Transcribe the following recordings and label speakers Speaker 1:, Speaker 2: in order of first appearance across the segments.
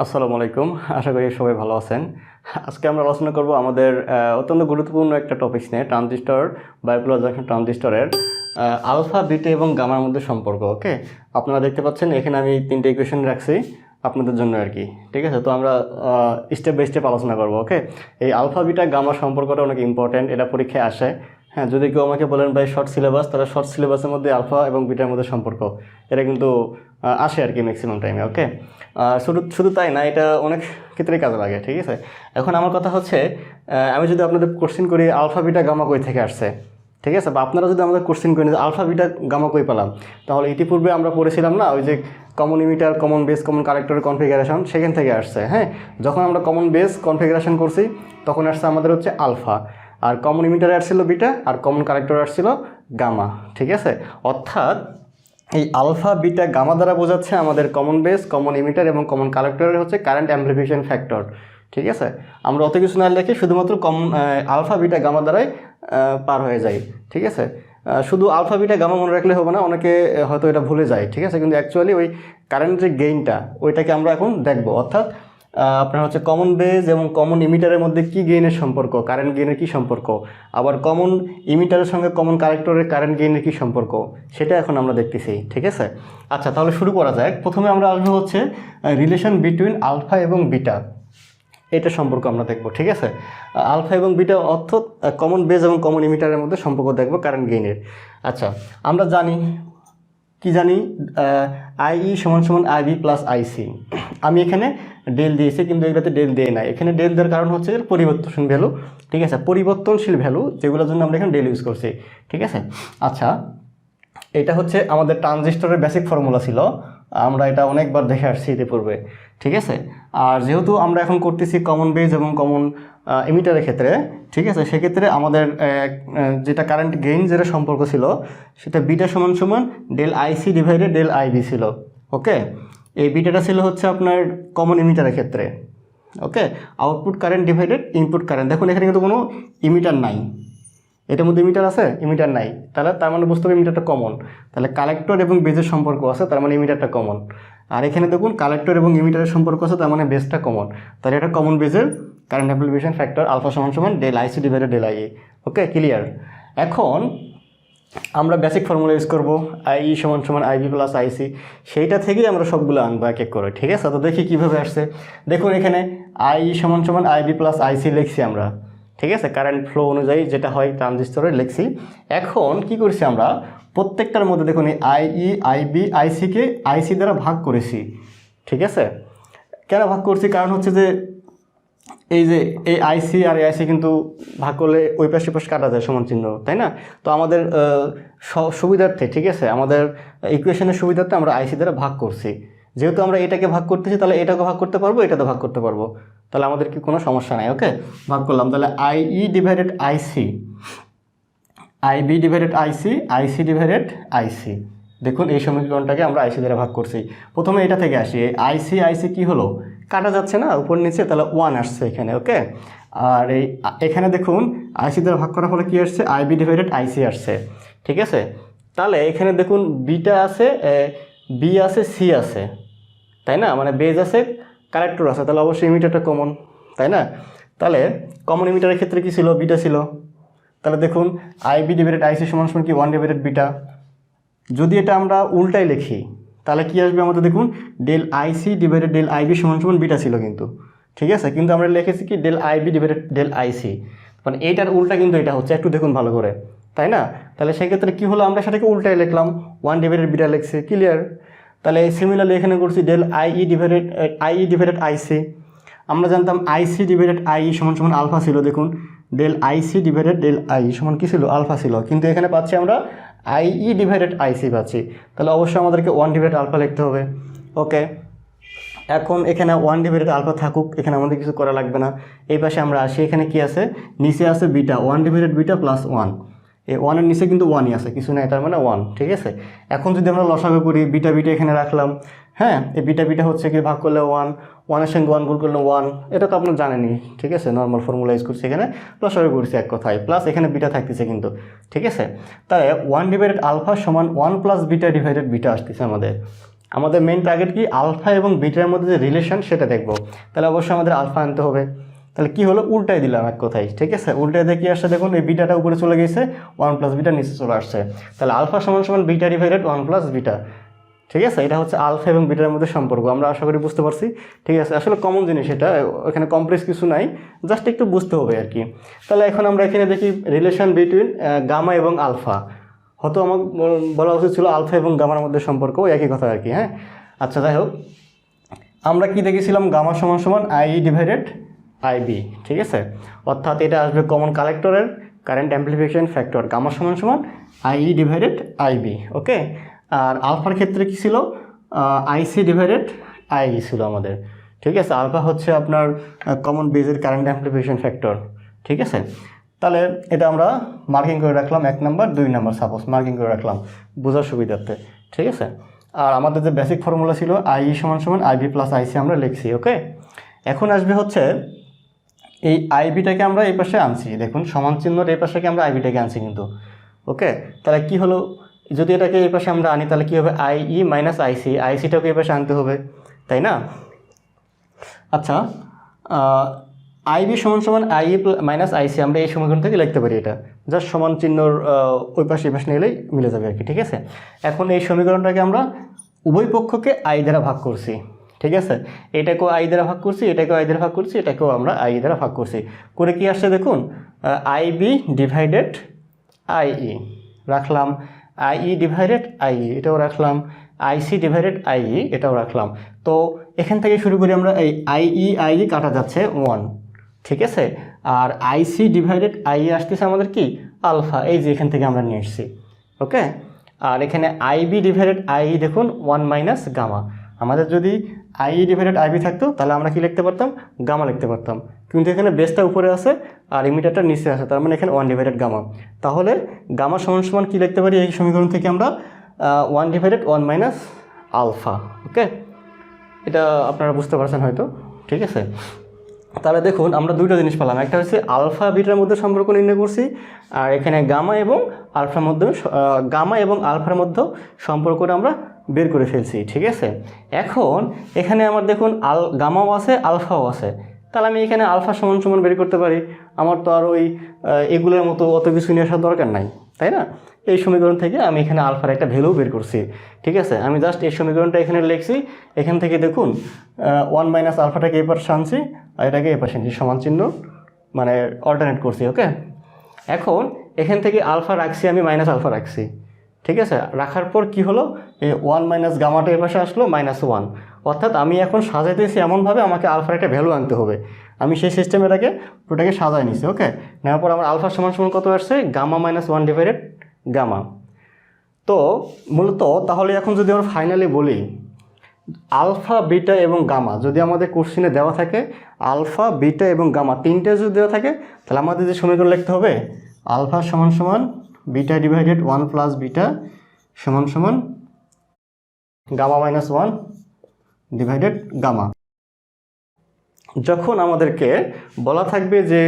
Speaker 1: আসসালামু আলাইকুম। আশা করি সবাই ভালো আছেন। আজকে আমরা আলোচনা করব আমাদের অত্যন্ত গুরুত্বপূর্ণ একটা টপিক নিয়ে, ট্রানজিস্টর, বাইপোলার জাংশন ট্রানজিস্টরের আলফা, বিটা এবং গামার মধ্যে সম্পর্ক। ওকে, আপনারা দেখতে পাচ্ছেন এখানে আমি 3টে ইকুয়েশন রাখছি আপনাদের জন্য আর কি। ঠিক আছে, তো আমরা স্টেপ বাই স্টেপ আলোচনা করব। ওকে, এই আলফা, বিটা, গামার সম্পর্কটা অনেক ইম্পর্ট্যান্ট, এটা পরীক্ষায় আসে। হ্যাঁ, যদি কেউ আমাকে বলেন ভাই শর্ট সিলেবাস, তাহলে শর্ট সিলেবাসের মধ্যে আলফা এবং বিটার মধ্যে সম্পর্ক এটা কিন্তু আসে আর কি ম্যাক্সিমাম টাইমে। ওকে, শুধু শুধু তাই না, এটা অনেক ক্ষেত্রেই কাজে লাগে। ঠিক আছে, এখন আমার কথা হচ্ছে, আমি যদি আপনাদের কোশ্চেন করি আলফা, বিটা, গামা কই থেকে আসছে, ঠিক আছে, বা আপনারা যদি আমাদের কোশ্চেন করেন যে আলফা, বিটা, গামা কই পেলাম, তাহলে ইতিপূর্বে আমরা পড়েছিলাম না ওই যে common emitter, common base, common কালেক্টরের কনফিগারেশন, সেখান থেকে আসছে। হ্যাঁ, যখন আমরা কমন বেস কনফিগারেশন করছি তখন আসছে আমাদের হচ্ছে আলফা, আর কমন ইমিটারে আসছিল বিটা, আর কমন কালেক্টরে আসছিল গামা। ঠিক আছে, অর্থাৎ এই আলফা, বিটা, গামা দ্বারা বোঝাচ্ছে আমাদের কমন বেস, কমন ইমিটার এবং কমন কালেক্টরের হচ্ছে কারেন্ট অ্যাম্প্লিফিকেশন ফ্যাক্টর। ঠিক আছে, আমরা অত কিছু না লিখে শুধুমাত্র কমন আলফা, বিটা, গামা দ্বারাই পার হয়ে যায়। ঠিক আছে, শুধু আলফা, বিটা, গামা মনে রাখলে হবে না, অনেকে হয়তো এটা ভুলে যায়। ঠিক আছে, কিন্তু অ্যাকচুয়ালি ওই কারেন্ট যে গেইনটা ওইটাকে আমরা এখন দেখব। অর্থাৎ আপনার হচ্ছে কমন বেস এবং কমন ইমিটারের মধ্যে কি গেইনের সম্পর্ক, কারেন্ট গেইনের কী সম্পর্ক, আবার কমন ইমিটারের সঙ্গে কমন কালেক্টরের কারেন্ট গেইনের কী সম্পর্ক, সেটা এখন আমরা দেখতেছি। ঠিক আছে, আচ্ছা তাহলে শুরু করা যাক। প্রথমে আমরা আসবো হচ্ছে রিলেশন বিটুইন আলফা এবং বিটা, এটা সম্পর্ক আমরা দেখব। ঠিক আছে, আলফা এবং বিটা অর্থাৎ কমন বেস এবং কমন ইমিটারের মধ্যে সম্পর্ক দেখব কারেন্ট গেইনের। আচ্ছা, আমরা জানি কি জানি, আইই সমান সমান আইবি প্লাস আইসি। আমি এখানে ডেল দিয়েছি, কিন্তু এগুলোতে ডেল দিয়ে নাই। এখানে ডেল দেওয়ার কারণ হচ্ছে পরিবর্তনশীল ভ্যালু। ঠিক আছে, পরিবর্তনশীল ভ্যালু যেগুলোর জন্য আমরা এখানে ডেল ইউজ করছি। ঠিক আছে, আচ্ছা এটা হচ্ছে আমাদের ট্রানজিস্টরের বেসিক ফর্মুলা ছিল, আমরা এটা অনেকবার দেখে আসছি ইতিপূর্বে। ঠিক আছে, আর যেহেতু আমরা এখন করতেছি কমন বেস এবং কমন ইমিটারের ক্ষেত্রে, ঠিক আছে, সেক্ষেত্রে আমাদের যেটা কারেন্ট গেইন যেটা সম্পর্ক ছিল সেটা বিটা সমান সমান del IC divided del IB ছিল। ওকে, এই বিটাটা ছিল হচ্ছে আপনার কমন ইমিটারের ক্ষেত্রে। Okay, output current divided input current. দেখুন এখানে কিন্তু কোনো ইমিটার নাই, এটার মধ্যে ইমিটার আছে, ইমিটার নাই, তাহলে তার মানে বুঝতে হবে ইমিটারটা কমন। তাহলে কালেক্টর এবং বেজের সম্পর্ক আছে, তার মানে ইমিটারটা কমন। আর এখানে দেখুন কালেক্টর এবং ইমিটারের সম্পর্ক আছে, তার মানে বেসটা কমন। তাহলে এটা কমন বেজের কারেন্ট অ্যাম্প্লিফিকেশন ফ্যাক্টর আলফা সমান সমান del IC divided del IA. Okay, clear. এখন আমরা বেসিক ফর্মুলা ইউজ করবো, আইই সমান সমান আইবি প্লাস আইসি, সেইটা থেকেই আমরা সবগুলো আনবো এক এক করে। ঠিক আছে, তো দেখি কীভাবে আসছে। দেখুন এখানে আইই সমান সমান আইবি প্লাস আইসি লিখছি আমরা। ঠিক আছে, কারেন্ট ফ্লো অনুযায়ী যেটা হয় ট্রানজিস্টরে লিখছি। এখন কি করছি আমরা, প্রত্যেকটার মধ্যে দেখুন এই আইই, আইবি, আইসিকে আইসি দ্বারা ভাগ করেছি। ঠিক আছে, কেন ভাগ করছি, কারণ হচ্ছে যে এই যে এই আইসি আর আইসি কিন্তু ভাগ করলে ওই পাশে পাশে কাটা যায় সমান চিহ্ন, তাই না? তো আমাদের সুবিধার্থে, ঠিক আছে, আমাদের ইকুয়েশনের সুবিধার্থে আমরা আইসি দ্বারা ভাগ করছি। যেহেতু আমরা এটাকে ভাগ করতেছি, তাহলে এটাকে ভাগ করতে পারবো, এটাতে ভাগ করতে পারবো, তাহলে আমাদের কি কোনো সমস্যা নাই। ওকে, ভাগ করলাম, তাহলে আইই ডিভাইডেড আইসি, আইবি ডিভাইডেড আইসি, আইসি ডিভাইডেড আইসি। দেখুন এই সমীকরণটাকে আমরা আইসি দ্বারা ভাগ করছি। প্রথমে এটা থেকে আসি, আইসি আইসি কি হলো, কাটা যাচ্ছে না উপর নিচে, তাহলে 1 আসছে এখানে। ওকে, আর এখানে দেখুন আইসি দ্বারা ভাগ করার ফলে কী আসছে, আইবি ডিভাইডেড আইসি আসছে। ঠিক আছে, তাহলে এখানে দেখুন বিটা আছে, বি আছে, সি আছে, তাই না, মানে বেজ আছে, কালেক্টর আছে, তাহলে অবশ্যই ইমিটারটা কমন, তাই না? তাহলে কমন ইমিটারের ক্ষেত্রে কী ছিল, বিটা ছিল। তাহলে দেখুন আইবি ডিভাইডেড আইসি সমান সমান কি 1 ডিভাইডেড বিটা। যদি এটা আমরা উল্টাই লিখি তাহলে কি আসবে আমাদের, দেখুন del IC divided del IB সমান সমান বিটা ছিল কিন্তু। ঠিক আছে, কিন্তু আমরা লিখেছি কি ডেল আইবি ডিভাইডেড ডেল আইসি, মানে এইটার উল্টা কিন্তু এটা হচ্ছে, একটু দেখুন ভালো করে, তাই না? তাহলে সেক্ষেত্রে কী হলো, আমরা সেটাকে উল্টাই লিখলাম, 1 ডিভাইডেড বিটা লিখছি, ক্লিয়ার। তাহলে সিমিলারলি এখানে করছি ডেল আইই ডিভাইডেড আইসি। আমরা জানতাম আইসি ডিভাইডেড আইই সমান সমান আলফা ছিল, দেখুন del IC divided del I সমান কী ছিল, আলফা ছিল, কিন্তু এখানে পাচ্ছি আমরা আইই ডিভাইডেড আইসি পাচ্ছি, তাহলে অবশ্যই আমাদেরকে 1 ডিভাইডেড আলফা লিখতে হবে। ওকে, এখন এখানে 1 ডিভাইডেড আলফা থাকুক, এখানে আমাদের কিছু করা লাগবে না। এই পাশে আমরা আসি, এখানে কি আছে, নিচে আছে বিটা, 1 ডিভাইডেড বিটা প্লাস 1, এই 1-এর নিচে কিন্তু 1ই আছে, কিছু না, এটার মানে 1। ঠিক আছে, এখন যদি আমরা লসাগু করি, বিটা বিটা এখানে রাখলাম, হ্যাঁ, এই বিটা বিটা হচ্ছে কি ভাগ করলে 1, 1-এর সঙ্গে 1 গুণ করলে 1, এটা তো আপনার জানেনই। ঠিক আছে, নর্মাল ফর্মুলা ইউজ করছি, এখানে লসাগু করছি এক কথায়, প্লাস এখানে বিটা থাকতেছে কিন্তু। ঠিক আছে, তাহলে 1 ডিভাইডেড আলফা সমান 1 প্লাস বিটা ডিভাইডেড বিটা আসতেছে আমাদের। আমাদের মেইন টার্গেট কি আলফা এবং বিটার মধ্যে যে রিলেশন সেটা দেখব। তাহলে অবশ্যই আমাদের আলফা আনতে হবে। তাহলে কি হলো, উল্টাই দিলাম এক কথায়, ঠিক আছে। উল্টাই দিয়ে কি আসছে দেখুন, এই বিটাটা উপরে চলে গেছে, 1 প্লাস বিটা নিচে চলে আসছে। তাহলে আলফা সমান সমান বিটা ডিভাইডেড 1 প্লাস বিটা, ঠিক আছে। এটা হচ্ছে আলফা এবং বিটার মধ্যে সম্পর্ক, আমরা আশা করি বুঝতে পারছি, ঠিক আছে। আসলে কমন জিনিস এটা, এখানে কমপ্লেক্স কিছু নাই, জাস্ট একটু বুঝতে হবে আর কি। তাহলে এখন আমরা এখানে দেখি রিলেশন বিটুইন গামা এবং আলফা। হয়তো আমার বলা উচিত ছিল আলফা এবং গামার মধ্যে সম্পর্ক, একই কথা আর কি, হ্যাঁ। আচ্ছা, যাই হোক, আমরা কি দেখেছিলাম, গামা সমান সমান আই ডিভাইডেড আইবি, ঠিক আছে। অর্থাৎ এটা আসবে কমন কালেক্টরের কারেন্ট অ্যাম্প্লিফিকেশন ফ্যাক্টর, গামা সমান সমান আই ডিভাইডেড আইবি, ওকে। আর আলফার ক্ষেত্রে কি ছিল, আইসি ডিভাইডেড আই ছিল আমাদের, ঠিক আছে। আলফা হচ্ছে আপনার কমন বেজের কারেন্ট অ্যাম্প্লিফিকেশন ফ্যাক্টর, ঠিক আছে। তাহলে এটা আমরা মার্কিং করে রাখলাম, 1 নাম্বার 2 নাম্বার সাপোজ মার্কিং করে রাখলাম বোঝার সুবিধার্থে, ঠিক আছে। আর আমাদের যে বেসিক ফর্মুলা ছিল আই সমান সমান আইবি প্লাস আইসি আমরা লিখছি, ওকে। এখন আসবে হচ্ছে এই আইবিটাকে আমরা এই পাশে আনছি, দেখুন সমান চিহ্নর এই পাশে আমরা আইবিটাকে আনছি কিন্তু, ওকে। তাহলে কি হলো, যদি এটাকে এই পাশে আমরা আনি তাহলে কী হবে, আইই মাইনাস আইসি, আইসিটাকে এই পাশে আনতে হবে, তাই না। আচ্ছা, আইবি সমান সমান আইই মাইনাস আইসি আমরা এই সমীকরণ থেকে লিখতে পারি, এটা জাস্ট সমান চিহ্নর ওই পাশে এই পাশে নিলেই মিলে যাবে আর কি, ঠিক আছে। এখন এই সমীকরণটাকে আমরা উভয় পক্ষকে আই দ্বারা ভাগ করছি, ঠিক আছে। এটাকেও আই দ্বারা ভাগ করছি, এটাকেও আই দ্বারা ভাগ করছি, এটাকেও আমরা আই দ্বারা ভাগ করছি, করে কি আসছে দেখুন, আইবি ডিভাইডেড আইই রাখলাম, আইই ডিভাইডেড আইই এটাও রাখলাম, আইসি ডিভাইডেড আইই এটাও রাখলাম। তো এখান থেকে শুরু করি আমরা, এই আইই কাটা যাচ্ছে 1, ঠিক আছে। আর আইসি ডিভাইডেড আইই আসতেছে আমাদের কি আলফা, এই যে এখান থেকে আমরা নিয়ে এসেছি, ওকে। আর এখানে আইবি ডিভাইডেড আইই দেখুন 1 মাইনাস গামা, আমাদের যদি আইই ডিভাইডেড আইবি থাকতো তাহলে আমরা কি লিখতে পারতাম, গামা লিখতে পারতাম, কিন্তু এখানে বেসটা উপরে আছে আর ইমিটারটা নিচে আছে, তার মানে এখানে 1 ডিভাইডেড গামা। তাহলে গামা সমান সমান কী লিখতে পারি এই সমীকরণ থেকে আমরা, 1 ডিভাইডেড 1 মাইনাস আলফা, ওকে। এটা আপনারা বুঝতে পারছেন হয়তো, ঠিক আছে। তাহলে দেখুন আমরা দুইটা জিনিস পেলাম, একটা হচ্ছে আলফা বিটার মধ্যে সম্পর্ক নির্ণয় করছি, আর এখানে গামা এবং আলফার মধ্যে গামা এবং আলফার মধ্যে সম্পর্কটা আমরা বের করে ফেলছি, ঠিক আছে। এখন এখানে আমার দেখুন গামাও আছে আলফাও আছে, তাহলে আমি এখানে আলফা সমান সমান বের করতে পারি, আমার তো আর ওই এগুলোর মতো অত কিছু নিয়ে আসার দরকার নাই, তাই না। এই সমীকরণ থেকে আমি এখানে আলফার একটা ভ্যালু বের করছি, ঠিক আছে। আমি জাস্ট এই সমীকরণটা এখানে লিখছি, এখান থেকে দেখুন 1 মাইনাস আলফাটাকে এই পাশে আনছি আর এটাকে এই পাশে আনছি, সমান চিহ্ন মানে অল্টারনেট করছি, ওকে। এখন এখান থেকে আলফা রাখছি আমি, মাইনাস আলফা রাখছি, ঠিক আছে। রাখার পর কি হলো, এই 1 মাইনাস গামাটা এই পাশে আসলো -1, অর্থাৎ আমি এখন সাজাইতেছি এমনভাবে আমাকে আলফার একটা ভ্যালু আনতে হবে, আমি সেই সিস্টেমেটাকে পুরোটাকে সাজাই নিছি, ওকে। নেওয়ার পর আমার আলফা সমান সমান কত আসছে, গামা -1 ডিভাইডেড গামা। তো মূলত তাহলে এখন যদি আমরা ফাইনালি বলি আলফা বিটা এবং গামা যদি আমাদের কোশ্চেনে দেওয়া থাকে, আলফা বিটা এবং গামা তিনটে যদি দেওয়া থাকে, তাহলে আমাদের যে সমীকরণ লিখতে হবে, আলফা সমান সমান বিটা ডিভাইডেড 1 প্লাস বিটা সমান সমান গামা -1 ডিভাইডেড গামা। যখন আমাদেরকে বলা থাকবে যে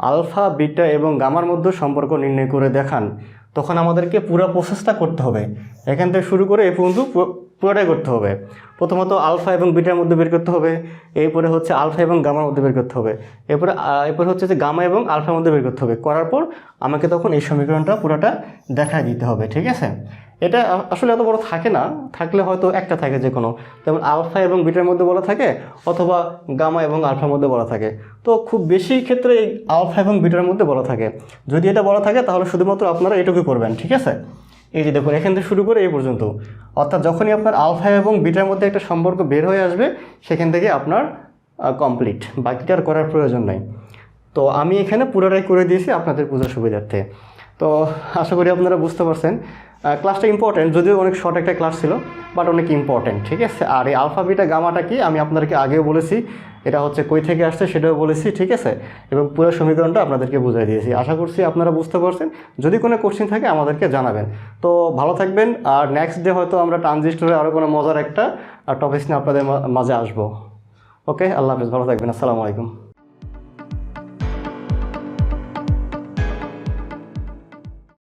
Speaker 1: আলফা বিটা এবং গামার মধ্যে সম্পর্ক নির্ণয় করে দেখান, তখন আমাদেরকে পুরো প্রসেসটা করতে হবে, এখান থেকে শুরু করে এই পর্যন্ত পুরোটাই করতে হবে। প্রথমত আলফা এবং বিটার মধ্যে বের করতে হবে, এরপরে হচ্ছে আলফা এবং গামার মধ্যে বের করতে হবে, এরপরে হচ্ছে যে গামা এবং আলফার মধ্যে বের করতে হবে। করার পর আমাকে তখন এই সমীকরণটা পুরোটা দেখাই দিতে হবে, ঠিক আছে। এটা আসলে এত বড় থাকে না, থাকলে হয়তো একটা থাকে যে কোনো, যেমন আলফা এবং বিটার মধ্যে বলা থাকে অথবা গামা এবং আলফার মধ্যে বলা থাকে। তো খুব বেশি ক্ষেত্রে এই আলফা এবং বিটার মধ্যে বলা থাকে, যদি এটা বলা থাকে তাহলে শুধুমাত্র আপনারা এটুকুই করবেন, ঠিক আছে। এই যে দেখুন এখান থেকে শুরু করে এই পর্যন্ত, অর্থাৎ যখনই আপনার আলফা এবং বিটার মধ্যে একটা সম্পর্ক বের হয়ে আসবে সেখান থেকে আপনার কমপ্লিট, বাকিটা আর করার প্রয়োজন নাই। তো আমি এখানে পুরোটাই করে দিয়েছি আপনাদের বোঝার সুবিধার্থে। তো আশা করি আপনারা বুঝতে পারছেন ক্লাসটা ইম্পর্টেন্ট, যদিও অনেক শর্ট একটা ক্লাস ছিল, বাট অনেক ইম্পর্টেন্ট, ঠিক আছে। আর এই আলফা বিটা গামাটা কি আমি আপনাদেরকে আগেও বলেছি, এটা হচ্ছে কই থেকে আসছে সেটাও বলেছি, ঠিক আছে। এবং পুরো সমীকরণটা আপনাদেরকে বুঝিয়ে দিয়েছি, আশা করছি আপনারা বুঝতে পারছেন। যদি কোনো কোশ্চেন থাকে আমাদেরকে জানাবেন। তো ভালো থাকবেন, আর নেক্সট ডে হয়তো আমরা ট্রানজিস্টরে আরও কোনো মজার একটা টপিক নিয়ে আপনাদের মাঝে আসবো। ওকে, আল্লাহ হাফিজ, ভালো থাকবেন, আসসালামু আলাইকুম।